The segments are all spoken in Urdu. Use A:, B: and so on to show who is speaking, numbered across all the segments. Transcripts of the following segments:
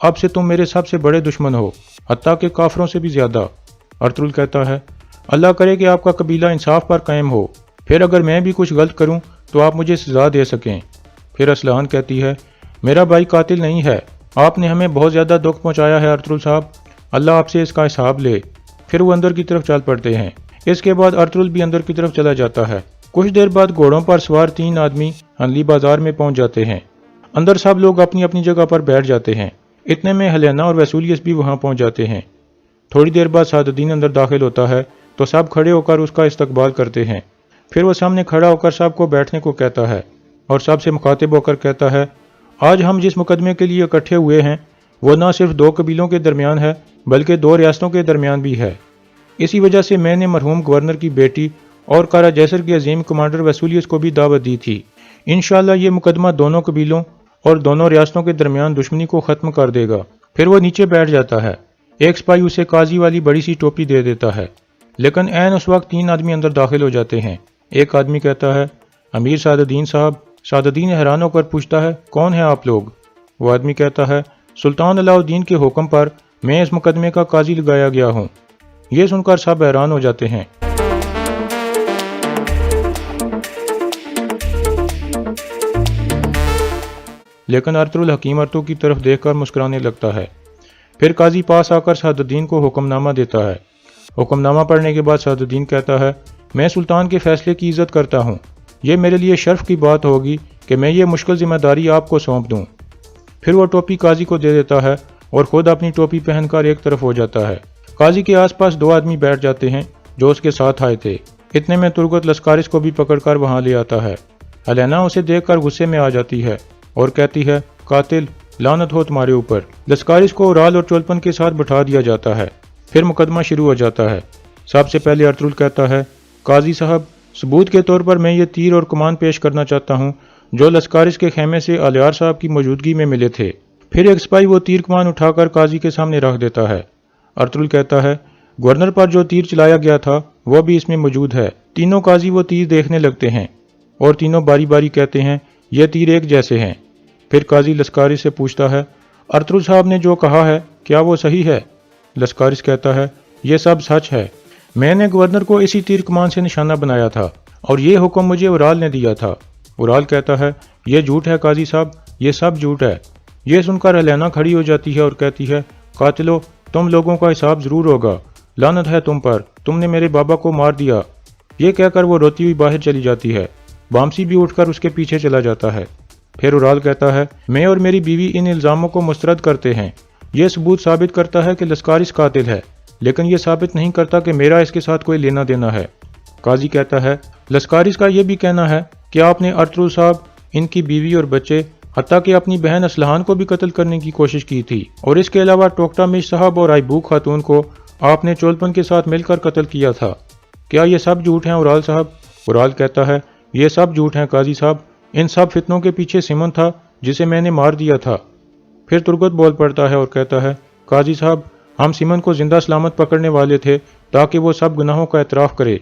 A: اب سے تم میرے سب سے بڑے دشمن ہو، حتیٰ کہ کافروں سے بھی زیادہ۔ ارطغرل کہتا ہے اللہ کرے کہ آپ کا قبیلہ انصاف پر قائم ہو، پھر اگر میں بھی کچھ غلط کروں تو آپ مجھے سزا دے سکیں۔ پھر اسلحان کہتی ہے میرا بھائی قاتل نہیں ہے، آپ نے ہمیں بہت زیادہ دکھ پہنچایا ہے ارطغرل صاحب، اللہ آپ سے اس کا حساب لے۔ پھر وہ اندر کی طرف چل پڑتے ہیں۔ اس کے بعد ارطغرل بھی اندر کی طرف چلا جاتا ہے۔ کچھ دیر بعد گھوڑوں پر سوار 3 آدمی ہنلی بازار میں پہنچ جاتے ہیں۔ اندر سب لوگ اپنی اپنی جگہ پر بیٹھ جاتے ہیں۔ اتنے میں ہیلینا اور ویسولیس بھی وہاں پہنچ جاتے ہیں۔ تھوڑی دیر بعد سعد الدین اندر داخل ہوتا ہے تو سب کھڑے ہو کر اس کا استقبال کرتے ہیں۔ پھر وہ سامنے کھڑا ہو کر سب کو بیٹھنے کو کہتا ہے اور سب سے مخاطب ہو کر کہتا ہے آج ہم جس مقدمے کے لیے اکٹھے ہوئے ہیں وہ نہ صرف 2 قبیلوں کے درمیان ہے بلکہ 2 ریاستوں کے درمیان بھی ہے۔ اسی وجہ سے میں نے مرحوم گورنر کی بیٹی اور قارا جیسر کے عظیم کمانڈر ویسولیس کو بھی دعوت دی تھی۔ انشاءاللہ یہ مقدمہ دونوں قبیلوں اور دونوں ریاستوں کے درمیان دشمنی کو ختم کر دے گا۔ پھر وہ نیچے بیٹھ جاتا ہے۔ ایک سپاہی اسے قاضی والی بڑی سی ٹوپی دے دیتا ہے، لیکن عین اس وقت 3 آدمی اندر داخل ہو جاتے ہیں۔ ایک آدمی کہتا ہے امیر سعد الدین صاحب۔ سعد الدین حیران ہو کر پوچھتا ہے کون ہیں آپ لوگ؟ وہ آدمی کہتا ہے سلطان علاء الدین کے حکم پر میں اس مقدمے کا قاضی لگایا گیا ہوں۔ یہ سن کر سب حیران ہو جاتے ہیں۔ لیکن ارطغرل حکیم ارطو کی طرف دیکھ کر مسکرانے لگتا ہے۔ پھر قاضی پاس آ کر سعد الدین کو حکم نامہ دیتا ہے۔ حکم نامہ پڑھنے کے بعد سعد الدین کہتا ہے میں سلطان کے فیصلے کی عزت کرتا ہوں، یہ میرے لیے شرف کی بات ہوگی کہ میں یہ مشکل ذمہ داری آپ کو سونپ دوں۔ پھر وہ ٹوپی قاضی کو دے دیتا ہے اور خود اپنی ٹوپی پہن کر ایک طرف ہو جاتا ہے۔ قاضی کے آس پاس 2 آدمی بیٹھ جاتے ہیں جو اس کے ساتھ آئے تھے۔ اتنے میں ترگت لسکارس کو بھی پکڑ کر وہاں لے آتا ہے۔ ہیلینا اسے دیکھ کر غصے میں آ جاتی ہے اور کہتی ہے قاتل، لعنت ہو تمہارے اوپر۔ لسکارس کو اورال اور چولپن کے ساتھ بٹھا دیا جاتا ہے۔ پھر مقدمہ شروع ہو جاتا ہے۔ سب سے پہلے ارطغرل کہتا ہے قاضی صاحب، ثبوت کے طور پر میں یہ تیر اور کمان پیش کرنا چاہتا ہوں جو لسکارس کے خیمے سے الیار صاحب کی موجودگی میں ملے تھے۔ پھر ایک سپاہی وہ تیر کمان اٹھا کر قاضی کے سامنے رکھ دیتا ہے۔ ارطغرل کہتا ہے گورنر پر جو تیر چلایا گیا تھا وہ بھی اس میں موجود ہے۔ تینوں قاضی وہ تیر دیکھنے لگتے ہیں اور تینوں باری باری کہتے ہیں یہ تیر ایک جیسے ہیں۔ پھر قاضی لسکارس سے پوچھتا ہے ارطغرل صاحب نے جو کہا ہے کیا وہ صحیح ہے؟ لسکارس کہتا ہے یہ سب سچ ہے، میں نے گورنر کو اسی تیر کمان سے نشانہ بنایا تھا اور یہ حکم مجھے اورال نے دیا تھا۔ اورال کہتا ہے یہ جھوٹ ہے قاضی صاحب، یہ سب جھوٹ ہے۔ یہ سن کر ہیلینا کھڑی ہو جاتی ہے اور کہتی ہے قاتلو، تم لوگوں کا حساب ضرور ہوگا، لعنت ہے تم پر، تم نے میرے بابا کو مار دیا۔ یہ کہہ کر وہ روتی ہوئی باہر چلی جاتی ہے۔ بامسی بھی اٹھ کر اس کے پیچھے چلا جاتا ہے۔ پھر اورال کہتا ہے میں اور میری بیوی ان الزاموں کو مسترد کرتے ہیں۔ یہ ثبوت ثابت کرتا ہے کہ لسکارس قاتل ہے، لیکن یہ ثابت نہیں کرتا کہ میرا اس کے ساتھ کوئی لینا دینا ہے۔ قاضی کہتا ہے لسکارس کا یہ بھی کہنا ہے کہ آپ نے ارطغرل صاحب، ان کی بیوی اور بچے، حتیٰ کہ اپنی بہن اسلحان کو بھی قتل کرنے کی کوشش کی تھی، اور اس کے علاوہ ٹوکٹا مش صاحب اور آئیبوک خاتون کو آپ نے چولپن کے ساتھ مل کر قتل کیا تھا۔ کیا یہ سب جھوٹ ہیں اورال صاحب؟ اورال کہتا ہے یہ سب جھوٹ ہیں قاضی صاحب، ان سب فتنوں کے پیچھے سمن تھا جسے میں نے مار دیا تھا۔ پھر ترگت بول پڑتا ہے اور کہتا ہے قاضی صاحب، ہم سمن کو زندہ سلامت پکڑنے والے تھے تاکہ وہ سب گناہوں کا اعتراف کرے،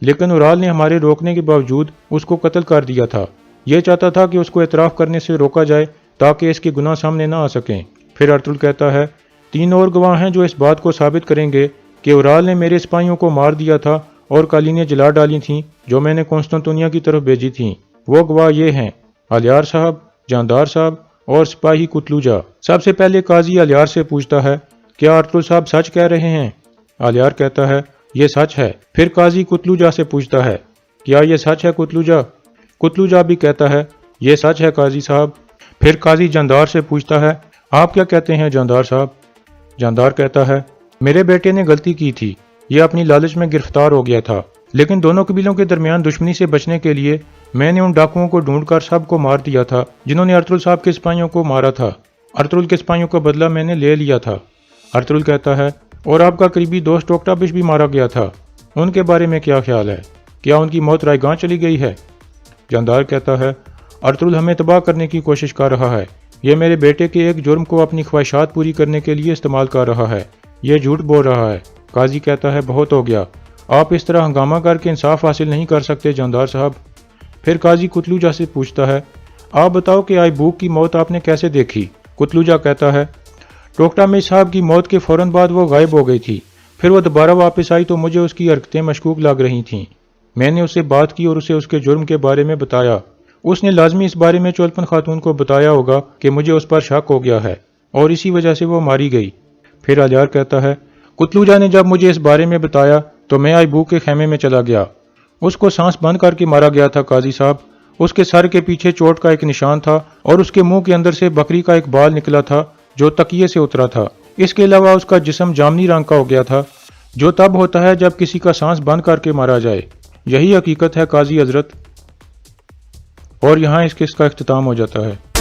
A: لیکن اورال نے ہمارے روکنے کے باوجود اس کو قتل کر دیا تھا۔ یہ چاہتا تھا کہ اس کو اعتراف کرنے سے روکا جائے تاکہ اس کے گناہ سامنے نہ آ سکیں۔ پھر ارطغرل کہتا ہے 3 اور گواہ ہیں جو اس بات کو ثابت کریں گے کہ اورال نے میرے سپاہیوں کو مار دیا تھا اور قالینیں جلا ڈالی تھیں جو میں نے قسطنطنیہ کی طرف بھیجی تھیں۔ وہ گواہ یہ ہیں الیار صاحب، جاندار صاحب اور سپاہی کتلوجا۔ سب سے پہلے قاضی الیار سے پوچھتا ہے کیا ارطغرل صاحب سچ کہہ رہے ہیں؟ الیار کہتا ہے یہ سچ ہے۔ پھر قاضی کتلوجا سے پوچھتا ہے کیا یہ سچ ہے کتلوجا؟ کتلوجا بھی کہتا ہے یہ سچ ہے قاضی صاحب۔ پھر قاضی جاندار سے پوچھتا ہے آپ کیا کہتے ہیں جاندار صاحب؟ جاندار کہتا ہے میرے بیٹے نے غلطی کی تھی، یہ اپنی لالچ میں گرفتار ہو گیا تھا، لیکن دونوں قبیلوں کے درمیان دشمنی سے بچنے کے لیے میں نے ان ڈاکوؤں کو ڈھونڈ کر سب کو مار دیا تھا جنہوں نے ارطغرل صاحب کے سپاہیوں کو مارا تھا۔ ارطغرل کے سپاہیوں کا بدلہ میں نے لے لیا تھا۔ ارطغرل کہتا ہے اور آپ کا قریبی دوست ٹوکٹا بش بھی مارا گیا تھا، ان کے بارے میں کیا خیال ہے؟ کیا ان کی موت رائے گاہ چلی گئی ہے؟ جاندار کہتا ہے ارطغرل ہمیں تباہ کرنے کی کوشش کر رہا ہے، یہ میرے بیٹے کے ایک جرم کو اپنی خواہشات پوری کرنے کے لیے استعمال کر رہا ہے، یہ جھوٹ بول رہا ہے۔ قاضی کہتا ہے بہت ہو گیا، آپ اس طرح ہنگامہ کر کے انصاف حاصل نہیں کر سکتے جاندار صاحب۔ پھر قاضی کتلوجا سے پوچھتا ہے آپ بتاؤ کہ آئیبوک کی موت آپ نے کیسے دیکھی؟ کتلوجا کہتا ہے ٹوکٹا میں صاحب کی موت کے فوراً بعد وہ غائب ہو گئی تھی۔ پھر وہ دوبارہ واپس آئی تو مجھے اس کی حرکتیں مشکوک لگ رہی تھیں۔ میں نے اس سے بات کی اور اسے اس کے جرم کے بارے میں بتایا۔ اس نے لازمی اس بارے میں چولپن خاتون کو بتایا ہوگا کہ مجھے اس پر شک ہو گیا ہے اور اسی وجہ سے وہ ماری گئی۔ پھر الیار کہتا ہے، قتلوجہ نے جب مجھے اس بارے میں بتایا تو میں ایبوک کے خیمے میں چلا گیا۔ اس کو سانس بند کر کے مارا گیا تھا قاضی صاحب۔ اس کے سر کے پیچھے چوٹ کا ایک نشان تھا اور اس کے منہ کے اندر سے بکری کا ایک بال نکلا تھا جو تکیے سے اترا تھا۔ اس کے علاوہ اس کا جسم جامنی رنگ کا ہو گیا تھا، جو تب ہوتا ہے جب کسی کا سانس بند کر کے مارا جائے۔ یہی حقیقت ہے قاضی حضرت۔ اور یہاں اس کیس کا اختتام ہو جاتا ہے۔